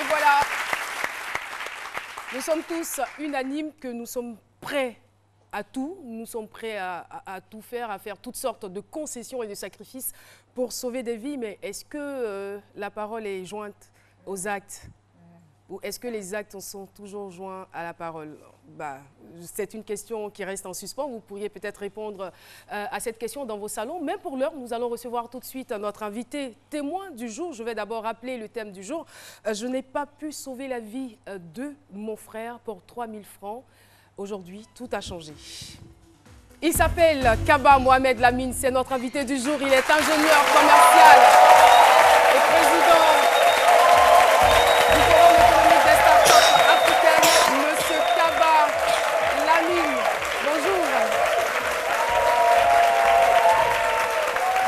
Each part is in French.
Et voilà, nous sommes tous unanimes que nous sommes prêts à tout. Nous sommes prêts à tout faire, à faire toutes sortes de concessions et de sacrifices pour sauver des vies. Mais est-ce que la parole est jointe aux actes? Ou est-ce que les actes sont toujours joints à la parole? C'est une question qui reste en suspens. Vous pourriez peut-être répondre à cette question dans vos salons. Mais pour l'heure, nous allons recevoir tout de suite notre invité témoin du jour. Je vais d'abord rappeler le thème du jour. Je n'ai pas pu sauver la vie de mon frère pour 3000 francs. Aujourd'hui, tout a changé. Il s'appelle Kaba Mohamed Lamine. C'est notre invité du jour. Il est ingénieur commercial et président du Forum économique des startups africaines. Monsieur Kaba Lamine, bonjour.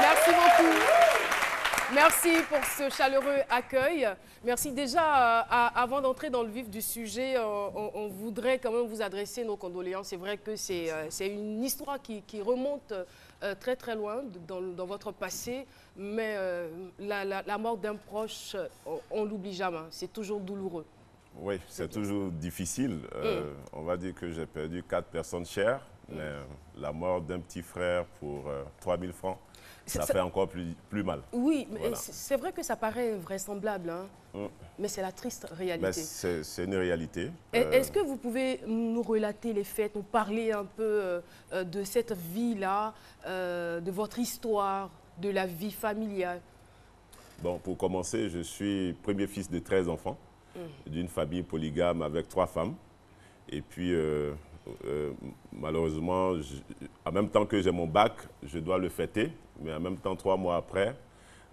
Merci beaucoup. Merci pour ce chaleureux accueil. Merci déjà. Avant d'entrer dans le vif du sujet, on voudrait quand même vous adresser nos condoléances. C'est vrai que c'est une histoire qui remonte très très loin dans votre passé, mais la mort d'un proche, on l'oublie jamais. C'est toujours douloureux. Oui, c'est toujours difficile. On va dire que j'ai perdu 4 personnes chères, mais la mort d'un petit frère pour 3000 francs, ça fait encore plus mal. Oui, mais voilà. C'est vrai que ça paraît vraisemblable, hein? Mais c'est la triste réalité. C'est une réalité. Est-ce que vous pouvez nous relater les faits, nous parler un peu de cette vie-là, de votre histoire, de la vie familiale? Bon, pour commencer, je suis premier fils de 13 enfants, d'une famille polygame avec 3 femmes. Et puis, malheureusement, en même temps que j'ai mon bac, je dois le fêter. Mais en même temps, 3 mois après,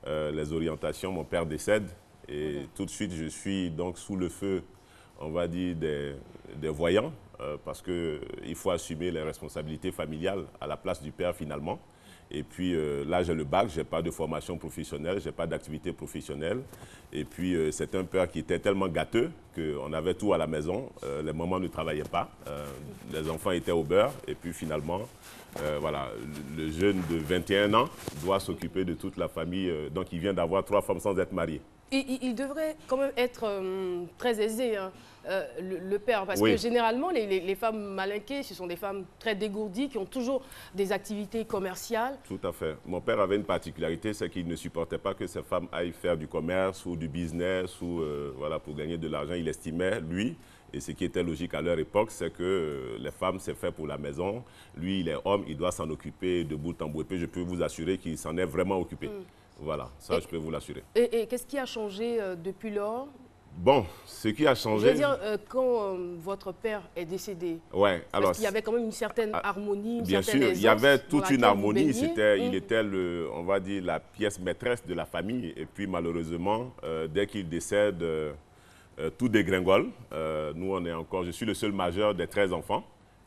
les orientations, mon père décède. Et tout de suite, je suis donc sous le feu, on va dire, des voyants, parce qu'il faut assumer les responsabilités familiales à la place du père finalement. Et puis là, j'ai le bac, je n'ai pas de formation professionnelle, je n'ai pas d'activité professionnelle. Et puis c'est un père qui était tellement gâteux qu'on avait tout à la maison. Les mamans ne travaillaient pas, les enfants étaient au beurre. Et puis finalement, voilà, le jeune de 21 ans doit s'occuper de toute la famille. Donc il vient d'avoir 3 femmes sans être marié. Il devrait quand même être très aisé, hein, le père, parce que généralement, les femmes malinquées, ce sont des femmes très dégourdies, qui ont toujours des activités commerciales. Tout à fait. Mon père avait une particularité, c'est qu'il ne supportait pas que ses femmes aillent faire du commerce ou du business ou voilà, pour gagner de l'argent. Il estimait, lui, et ce qui était logique à leur époque, c'est que les femmes, c'est fait pour la maison. Lui, il est homme, il doit s'en occuper de bout en bout. Et puis, je peux vous assurer qu'il s'en est vraiment occupé. Voilà, ça, je peux vous l'assurer. Et qu'est-ce qui a changé depuis lors? Bon, ce qui a changé... Je veux dire, quand votre père est décédé, parce qu'il y avait quand même une certaine harmonie, bien sûr, il y avait toute une harmonie. Il était, on va dire, la pièce maîtresse de la famille. Et puis, malheureusement, dès qu'il décède, tout dégringole. Nous, on est encore... Je suis le seul majeur des 13 enfants.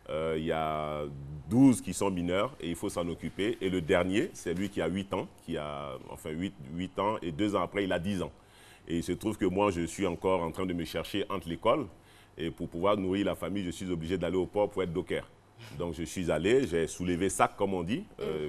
Il y a 12 qui sont mineurs et il faut s'en occuper. Et le dernier, c'est lui qui a 8 ans, enfin 8 ans, et 2 ans après, il a 10 ans. Et il se trouve que moi, je suis encore en train de me chercher entre l'école. Et pour pouvoir nourrir la famille, je suis obligé d'aller au port pour être docker. Donc, je suis allé, j'ai soulevé sac, comme on dit.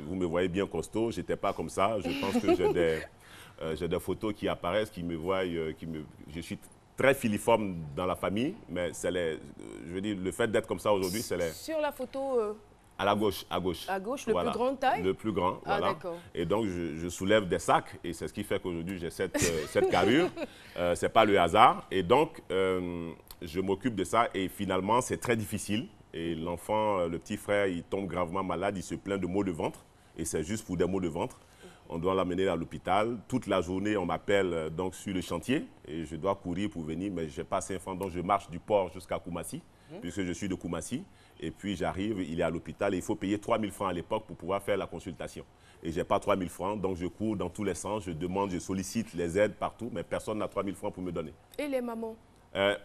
Vous me voyez bien costaud, je n'étais pas comme ça. Je pense que j'ai des photos qui apparaissent, qui me voient, je suis très filiforme dans la famille, mais c'est je veux dire, le fait d'être comme ça aujourd'hui, c'est les... Sur la photo à la gauche, à gauche. À gauche, le plus grand taille? Le plus grand, voilà. D'accord. Et donc, je soulève des sacs, et c'est ce qui fait qu'aujourd'hui, j'ai cette carrure. Ce n'est pas le hasard. Et donc, je m'occupe de ça, et finalement, c'est très difficile. Et l'enfant, le petit frère, il tombe gravement malade, il se plaint de maux de ventre, et c'est juste pour des maux de ventre. On doit l'amener à l'hôpital. Toute la journée, on m'appelle donc sur le chantier et je dois courir pour venir, mais je n'ai pas 5 francs, donc je marche du port jusqu'à Koumassi, puisque je suis de Koumassi. Et puis j'arrive, il est à l'hôpital et il faut payer 3000 francs à l'époque pour pouvoir faire la consultation. Et je n'ai pas 3000 francs, donc je cours dans tous les sens, je demande, je sollicite les aides partout, mais personne n'a 3000 francs pour me donner. Et les mamans?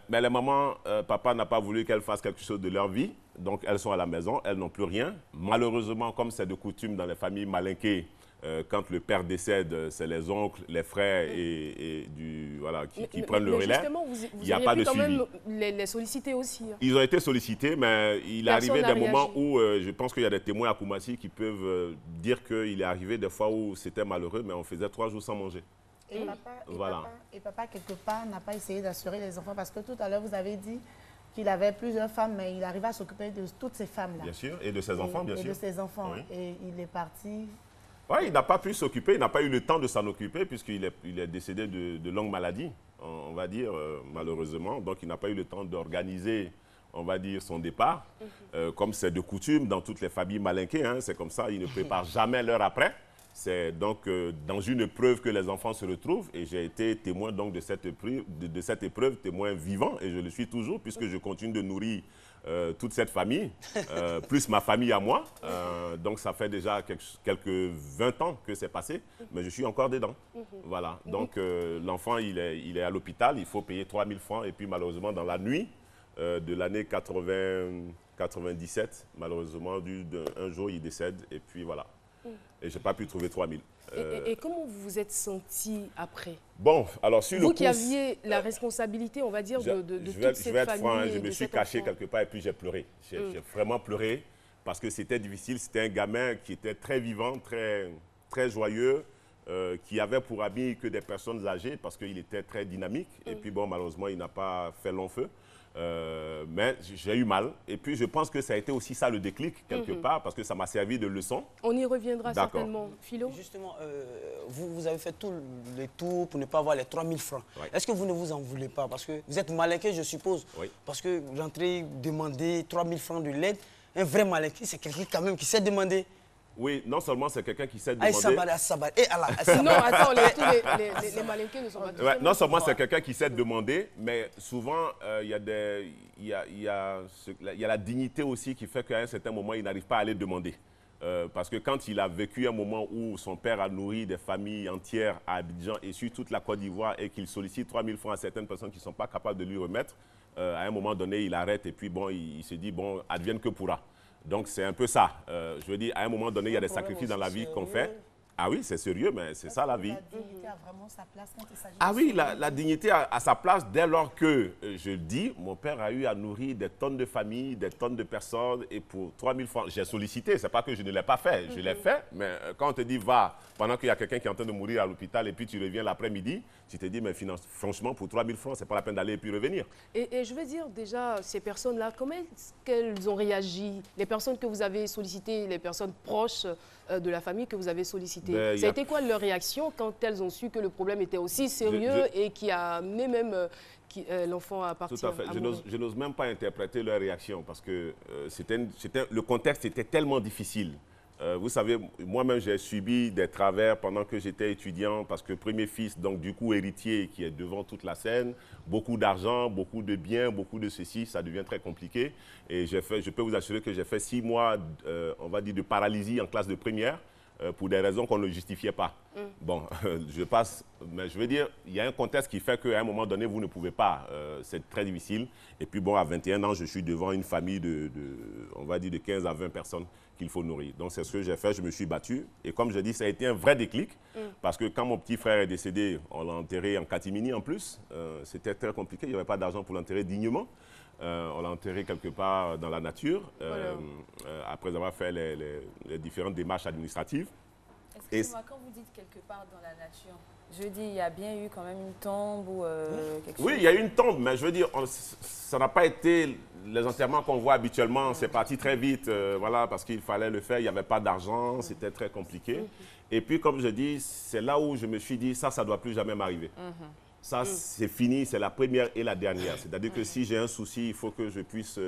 Mais les mamans, papa n'a pas voulu qu'elles fassent quelque chose de leur vie, donc elles sont à la maison, elles n'ont plus rien. Malheureusement, comme c'est de coutume dans les familles malinquées, quand le père décède, c'est les oncles, les frères voilà, qui prennent le relais. Il n'y a pas de suivi. Même les solliciter aussi. Hein. Ils ont été sollicités, mais il est arrivé des moments où je pense qu'il y a des témoins à Koumassi qui peuvent dire qu'il est arrivé des fois où c'était malheureux, mais on faisait 3 jours sans manger. Et papa, quelque part, n'a pas essayé d'assurer les enfants parce que tout à l'heure, vous avez dit qu'il avait plusieurs femmes, mais il arrivait à s'occuper de toutes ces femmes-là. Bien sûr, et de ses enfants, bien sûr. Et de ses enfants. Oui. Et il est parti... Oui, il n'a pas pu s'occuper, il n'a pas eu le temps de s'en occuper puisqu'il est décédé de longue maladie, on va dire, malheureusement. Donc, il n'a pas eu le temps d'organiser, on va dire, son départ. Comme c'est de coutume dans toutes les familles malinquées, hein, c'est comme ça, il ne prépare jamais l'heure après. C'est donc dans une épreuve que les enfants se retrouvent et j'ai été témoin donc de cette épreuve, témoin vivant et je le suis toujours puisque je continue de nourrir toute cette famille, plus ma famille à moi. Donc ça fait déjà quelques 20 ans que c'est passé, mais je suis encore dedans. Voilà, donc l'enfant il est à l'hôpital, il faut payer 3 000 francs et puis malheureusement dans la nuit de l'année 97, malheureusement un jour il décède et puis voilà. Et je n'ai pas pu trouver 3 000. Et comment vous vous êtes senti après? Bon, alors sur le coup... Vous qui aviez la responsabilité, on va dire, de toute cette famille. Je vais être franc, je me suis caché quelque part et puis j'ai pleuré. J'ai vraiment pleuré parce que c'était difficile. C'était un gamin qui était très vivant, très joyeux, qui avait pour ami que des personnes âgées parce qu'il était très dynamique. Et puis bon, malheureusement, il n'a pas fait long feu. Mais j'ai eu mal et puis je pense que ça a été aussi ça le déclic quelque part parce que ça m'a servi de leçon. On y reviendra certainement. Philo? Justement, vous avez fait tout le tour pour ne pas avoir les 3 000 francs. Oui. Est-ce que vous ne vous en voulez pas? Parce que vous êtes malinqué, je suppose. Oui. Parce que rentrer demander 3 000 francs de l'aide, un vrai malinqué, c'est quelqu'un quand même qui sait demander. Oui, non seulement c'est quelqu'un qui sait demander... Non, attends, les malinqués ne sont pas tous non seulement c'est quelqu'un qui sait demander, mais souvent, il y a la dignité aussi qui fait qu'à un certain moment, il n'arrive pas à aller demander. Parce que quand il a vécu un moment où son père a nourri des familles entières à Abidjan et sur toute la Côte d'Ivoire et qu'il sollicite 3 000 francs à certaines personnes qui ne sont pas capables de lui remettre, à un moment donné, il arrête et puis bon, il se dit, bon, advienne que pourra. Donc, c'est un peu ça. Je veux dire, à un moment donné, il y a des sacrifices dans la vie qu'on fait. Ah oui, c'est sérieux, mais c'est ça la vie. La dignité a vraiment sa place quand il s'agit Ah oui, la dignité a sa place dès lors que, je le dis, mon père a eu à nourrir des tonnes de familles, des tonnes de personnes, et pour 3 000 francs, j'ai sollicité. C'est pas que je ne l'ai pas fait, je l'ai fait, mais quand on te dit va, pendant qu'il y a quelqu'un qui est en train de mourir à l'hôpital, et puis tu reviens l'après-midi, tu te dis, mais franchement, pour 3 000 francs, c'est pas la peine d'aller et puis revenir. Et je veux dire, déjà, ces personnes-là, comment est-ce qu'elles ont réagi? Les personnes que vous avez sollicitées, les personnes proches de la famille que vous avez sollicitées, ça a été quoi leur réaction quand elles ont su que le problème était aussi sérieux et qui a amené même l'enfant à partir? Tout à fait. Je n'ose même pas interpréter leur réaction parce que le contexte était tellement difficile. Vous savez, moi-même, j'ai subi des travers pendant que j'étais étudiant parce que premier fils, donc du coup héritier qui est devant toute la scène, beaucoup d'argent, beaucoup de biens, beaucoup de ceci, ça devient très compliqué. Et je peux vous assurer que j'ai fait 6 mois, on va dire, de paralysie en classe de première pour des raisons qu'on ne justifiait pas. Bon, je passe, mais je veux dire, il y a un contexte qui fait qu'à un moment donné, vous ne pouvez pas. C'est très difficile. Et puis bon, à 21 ans, je suis devant une famille on va dire, de 15 à 20 personnes qu'il faut nourrir. Donc c'est ce que j'ai fait, je me suis battu. Et comme je dis, ça a été un vrai déclic. Parce que quand mon petit frère est décédé, on l'a enterré en catimini en plus. C'était très compliqué, il n'y avait pas d'argent pour l'enterrer dignement. On l'a enterré quelque part dans la nature, après avoir fait les différentes démarches administratives. Excusez-moi, quand vous dites quelque part dans la nature, je dis, il y a bien eu quand même une tombe ou quelque chose? Oui, il y a eu une tombe, mais je veux dire, ça n'a pas été les enterrements qu'on voit habituellement. C'est parti très vite, voilà, parce qu'il fallait le faire, il n'y avait pas d'argent, c'était très compliqué. Et puis, comme je dis, c'est là où je me suis dit, ça ne doit plus jamais m'arriver. Ça, c'est fini, c'est la première et la dernière. C'est-à-dire que si j'ai un souci, il faut que je puisse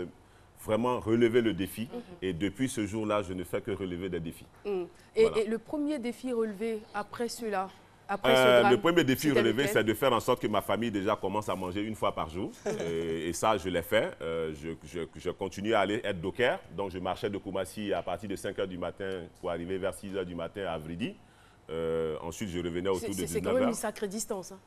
vraiment relever le défi. Et depuis ce jour-là, je ne fais que relever des défis. Voilà. Et le premier défi relevé après cela, après ce drame, le premier défi relevé, c'est de faire en sorte que ma famille déjà commence à manger 1 fois par jour. Et ça, je l'ai fait. Je continue à aller être docker. Donc, je marchais de Koumassi à partir de 5 h du matin pour arriver vers 6 h du matin à Avridi. Ensuite, je revenais autour de 19 h. C'est quand même une sacrée distance. Hein.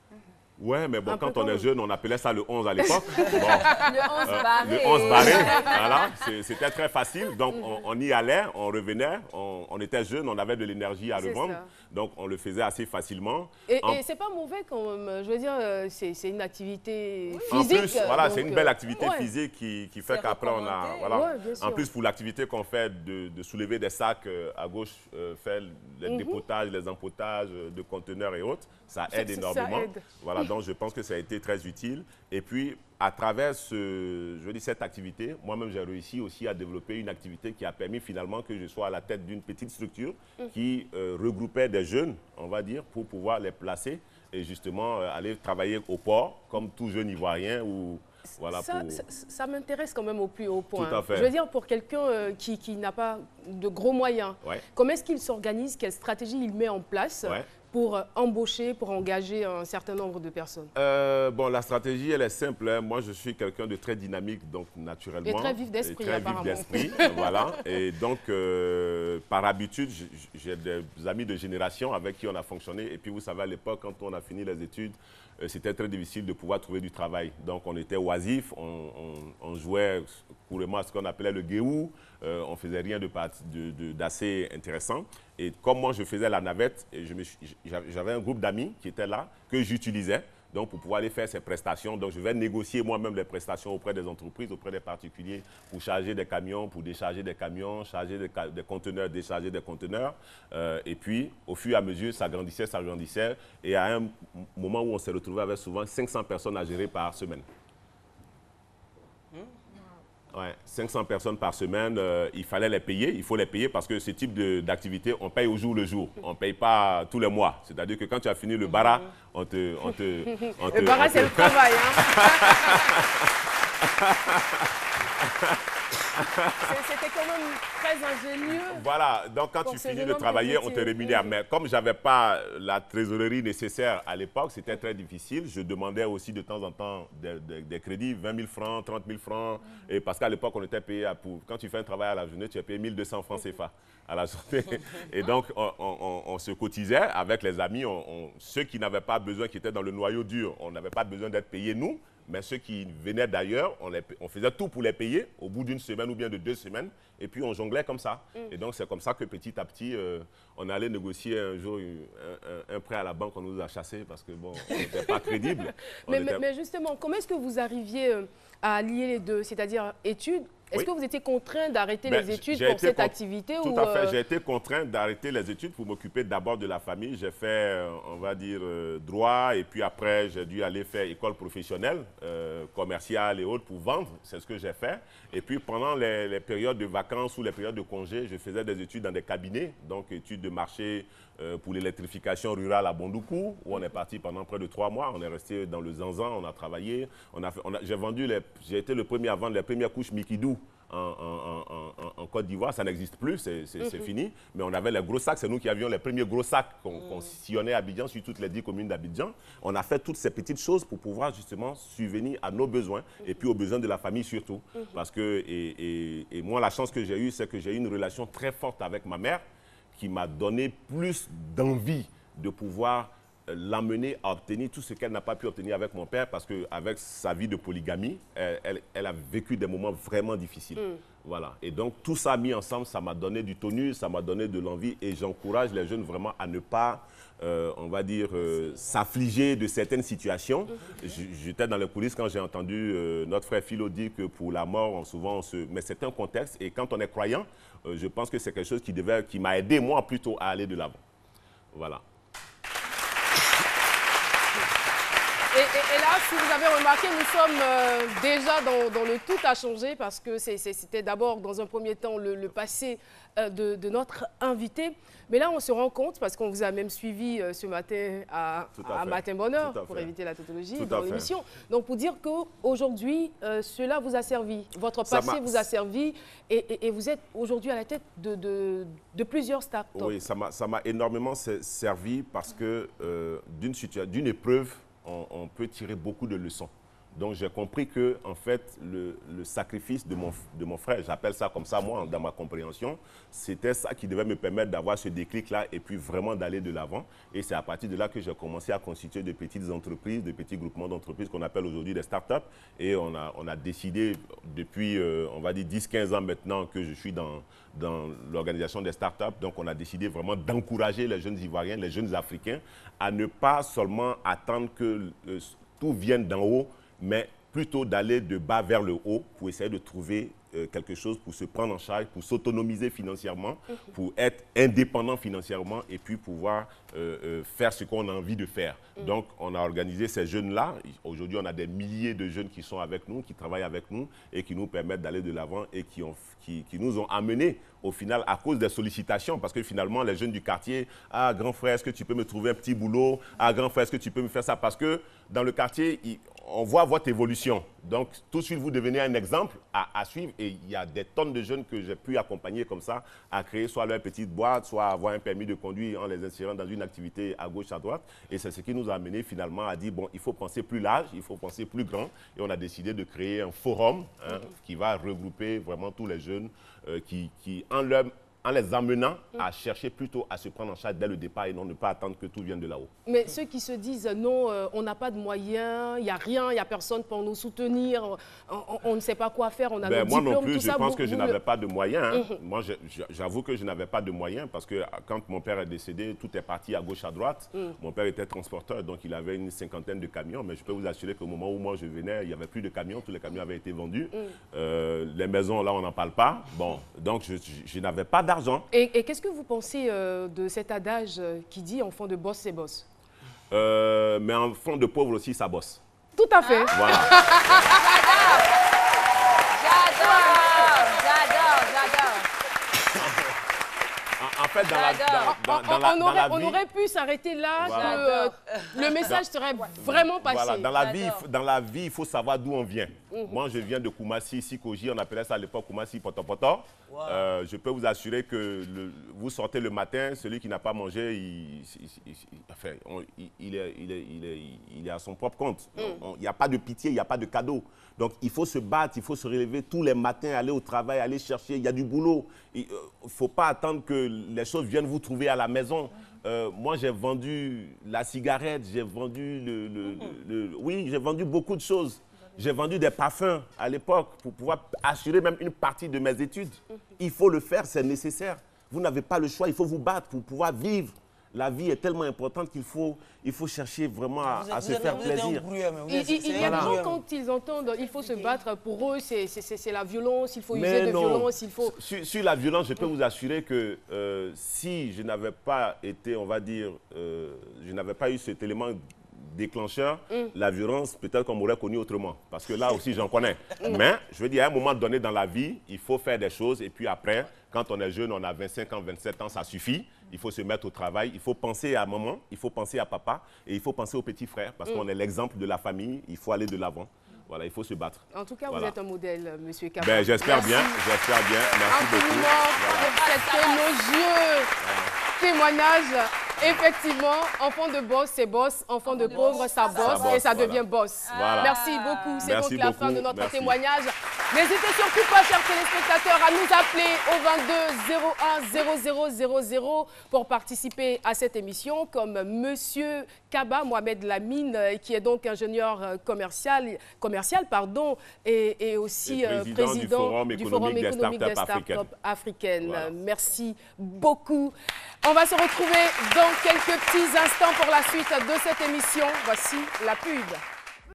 Ouais, mais bon, quand on est jeune, on appelait ça le 11 à l'époque. Bon, le 11 barré. Le 11 barré, voilà. C'était très facile. Donc, on y allait, on revenait. On était jeunes, on avait de l'énergie à revendre. Ça. Donc, on le faisait assez facilement. Et c'est pas mauvais quand même. Je veux dire, c'est une activité physique. En plus, voilà, c'est une belle activité physique qui fait qu'après, on a... Voilà. En plus, pour l'activité qu'on fait de soulever des sacs à gauche, faire les dépotages, les empotages de conteneurs et autres, ça aide énormément. Ça aide. Voilà, donc je pense que ça a été très utile. Et puis, à travers cette activité, moi-même, j'ai réussi aussi à développer une activité qui a permis finalement que je sois à la tête d'une petite structure qui regroupait des jeunes, on va dire, pour pouvoir les placer et justement aller travailler au port, comme tout jeune Ivoirien ou... Voilà, ça m'intéresse quand même au plus haut point. Tout à fait. Je veux dire, pour quelqu'un qui n'a pas de gros moyens, comment est-ce qu'il s'organise, quelle stratégie il met en place pour embaucher, pour engager un certain nombre de personnes? Bon, la stratégie, elle est simple. Hein. Moi, je suis quelqu'un de très dynamique, donc naturellement. Et très vif d'esprit, apparemment. Très vif d'esprit, voilà. Et donc, par habitude, j'ai des amis de génération avec qui on a fonctionné. Et puis, vous savez, à l'époque, quand on a fini les études, c'était très difficile de pouvoir trouver du travail. Donc, on était oisifs, on jouait couramment à ce qu'on appelait le guéhou. On ne faisait rien d'assez intéressant. Et comme moi, je faisais la navette, j'avais un groupe d'amis qui étaient là, que j'utilisais donc pour pouvoir aller faire ces prestations. Donc, je vais négocier moi-même les prestations auprès des entreprises, auprès des particuliers, pour charger des camions, pour décharger des camions, charger des conteneurs, décharger des conteneurs. Et puis, au fur et à mesure, ça grandissait, ça grandissait. Et à un moment où on s'est retrouvé avec souvent 500 personnes à gérer par semaine. Ouais, 500 personnes par semaine, il fallait les payer, il faut les payer parce que ce type d'activité, on paye au jour le jour, on ne paye pas tous les mois. C'est-à-dire que quand tu as fini le bara, le bara, c'est le travail, C'était quand même très ingénieux. Voilà, donc quand tu finis de travailler, on te rémunère. Mais comme je n'avais pas la trésorerie nécessaire à l'époque, c'était très difficile. Je demandais aussi de temps en temps des crédits, 20 000 francs, 30 000 francs. Et parce qu'à l'époque, on était payé quand tu fais un travail à la journée, tu es payé 1200 francs CFA à la journée. Et donc, on se cotisait avec les amis. Ceux qui n'avaient pas besoin, qui étaient dans le noyau dur, on n'avait pas besoin d'être payés nous. Mais ceux qui venaient d'ailleurs, on faisait tout pour les payer au bout d'une semaine ou bien de 2 semaines. Et puis, on jonglait comme ça. Et donc, c'est comme ça que petit à petit, on allait négocier un jour un prêt à la banque. On nous a chassés parce que, bon, on n'était pas crédible. Mais justement, comment est-ce que vous arriviez à allier les deux, c'est-à-dire études? Est-ce que vous étiez contraint d'arrêter les études pour cette activité? Tout à fait. J'ai été contraint d'arrêter les études pour m'occuper d'abord de la famille. J'ai fait, on va dire, droit. Et puis après, j'ai dû aller faire école professionnelle, commerciale et autres pour vendre. C'est ce que j'ai fait. Et puis pendant les périodes de vacances ou les périodes de congés, je faisais des études dans des cabinets. Donc études de marché pour l'électrification rurale à Bondoukou, où on est parti pendant près de 3 mois. On est resté dans le Zanzan, on a travaillé. J'ai été le premier à vendre les premières couches Mikidou en Côte d'Ivoire. Ça n'existe plus, c'est fini. Mais on avait les gros sacs, c'est nous qui avions les premiers gros sacs qu'on sillonnait à Abidjan, sur toutes les 10 communes d'Abidjan. On a fait toutes ces petites choses pour pouvoir justement subvenir à nos besoins et puis aux besoins de la famille surtout. Parce que, et moi, la chance que j'ai eue, c'est que j'ai eu une relation très forte avec ma mère qui m'a donné plus d'envie de pouvoir l'amener à obtenir tout ce qu'elle n'a pas pu obtenir avec mon père, parce qu'avec sa vie de polygamie, elle a vécu des moments vraiment difficiles. Voilà. Et donc, tout ça mis ensemble, ça m'a donné du tonus, ça m'a donné de l'envie, et j'encourage les jeunes vraiment à ne pas, on va dire, s'affliger de certaines situations. J'étais dans les coulisses quand j'ai entendu notre frère Philo dire que pour la mort, souvent, mais c'est un contexte, et quand on est croyant, je pense que c'est quelque chose qui m'a aidé, moi, plutôt, à aller de l'avant. Voilà. Et là, si vous avez remarqué, nous sommes déjà dans le tout a changé, parce que c'était d'abord, dans un premier temps, le passé de notre invité. Mais là, on se rend compte, parce qu'on vous a même suivi ce matin à Matin Bonheur, pour éviter la tautologie dans l'émission. Donc, pour dire qu'aujourd'hui, cela vous a servi. Votre passé vous a servi et vous êtes aujourd'hui à la tête de plusieurs startups. Oui, ça m'a énormément servi parce que d'une épreuve, on peut tirer beaucoup de leçons. Donc j'ai compris que en fait le sacrifice de mon frère, j'appelle ça comme ça moi dans ma compréhension, c'était ça qui devait me permettre d'avoir ce déclic-là et puis vraiment d'aller de l'avant. Et c'est à partir de là que j'ai commencé à constituer de petites entreprises, de petits groupements d'entreprises qu'on appelle aujourd'hui des startups. Et on a décidé depuis, on va dire 10-15 ans maintenant que je suis dans l'organisation des startups. Donc on a décidé vraiment d'encourager les jeunes Ivoiriens, les jeunes Africains à ne pas seulement attendre que tout vienne d'en haut, mais plutôt d'aller de bas vers le haut pour essayer de trouver quelque chose pour se prendre en charge, pour s'autonomiser financièrement, pour être indépendant financièrement et puis pouvoir faire ce qu'on a envie de faire. Donc, on a organisé ces jeunes-là. Aujourd'hui, on a des milliers de jeunes qui sont avec nous, qui travaillent avec nous et qui nous permettent d'aller de l'avant et qui nous ont amenés au final à cause des sollicitations. Parce que finalement, les jeunes du quartier, « Ah, grand frère, est-ce que tu peux me trouver un petit boulot? Ah, grand frère, est-ce que tu peux me faire ça? » Parce que dans le quartier, on voit votre évolution. Donc, tout de suite, vous devenez un exemple à suivre. Et il y a des tonnes de jeunes que j'ai pu accompagner comme ça, à créer soit leur petite boîte, soit avoir un permis de conduire en les insérant dans une activité à gauche, à droite. Et c'est ce qui nous a amené finalement à dire, bon, il faut penser plus large, il faut penser plus grand. Et on a décidé de créer un forum qui va regrouper vraiment tous les jeunes qui en les amenant à chercher plutôt à se prendre en charge dès le départ et non ne pas attendre que tout vienne de là-haut. Mais ceux qui se disent non, on n'a pas de moyens, il n'y a rien, il n'y a personne pour nous soutenir, on ne sait pas quoi faire, on a nos diplômes, moi non plus, tout je ça, pense que je n'avais pas de moyens. Hein. Mhm. Moi, j'avoue que je n'avais pas de moyens parce que quand mon père est décédé, tout est parti à gauche, à droite. Mon père était transporteur, donc il avait une 50aine de camions. Mais je peux vous assurer qu'au moment où moi je venais, il n'y avait plus de camions, tous les camions avaient été vendus. Les maisons, là, on n'en parle pas. Bon, donc je n'avais pas d'argent. Et qu'est-ce que vous pensez de cet adage qui dit « enfant de boss, c'est boss » Mais enfant de pauvre aussi, ça bosse. Tout à fait. Voilà. J'adore. En fait, On aurait pu s'arrêter là, voilà. Le message serait vraiment passé. Voilà, dans la vie, il faut savoir d'où on vient. Moi, je viens de Koumassi, Sikoji, on appelait ça à l'époque Koumassi Potopoto. Wow. Je peux vous assurer que vous sortez le matin, celui qui n'a pas mangé, il est à son propre compte. Il n'y a pas de pitié, il n'y a pas de cadeau. Donc, il faut se battre, il faut se relever tous les matins, aller au travail, aller chercher. Il y a du boulot. Il ne faut pas attendre que les choses viennent vous trouver à la maison. Moi, j'ai vendu la cigarette, j'ai vendu oui, j'ai vendu beaucoup de choses. J'ai vendu des parfums à l'époque pour pouvoir assurer même une partie de mes études. Il faut le faire, c'est nécessaire. Vous n'avez pas le choix, il faut vous battre pour pouvoir vivre. La vie est tellement importante qu'il faut chercher vraiment à se faire plaisir. Il y a des gens, quand ils entendent il faut se battre, pour eux, c'est la violence, il faut user de violence. Sur la violence, je peux vous assurer que si je n'avais pas été, on va dire, je n'avais pas eu cet élément déclencheur, la violence, peut-être qu'on m'aurait connu autrement. Parce que là aussi, j'en connais. Mais, je veux dire, à un moment donné dans la vie, il faut faire des choses. Et puis après, quand on est jeune, on a 25 ans, 27 ans, ça suffit. Il faut se mettre au travail. Il faut penser à maman, il faut penser à papa et il faut penser aux petits frères. Parce qu'on est l'exemple de la famille. Il faut aller de l'avant. Voilà, il faut se battre. En tout cas, vous êtes un modèle, monsieur Kaba. Ben, j'espère bien, j'espère bien. Merci beaucoup. Pour cet élogieux témoignage. Effectivement, enfant de boss, c'est boss. Enfant de pauvre, ça bosse et ça devient boss. Voilà. Merci beaucoup. C'est donc la fin de notre témoignage. N'hésitez surtout pas, chers téléspectateurs, à nous appeler au 22 01 00 pour participer à cette émission, comme monsieur Kaba Mohamed Lamine, qui est donc ingénieur commercial, et aussi président du Forum économique des startups africaines. Voilà. Merci beaucoup. On va se retrouver dans quelques petits instants pour la suite de cette émission. Voici la pub.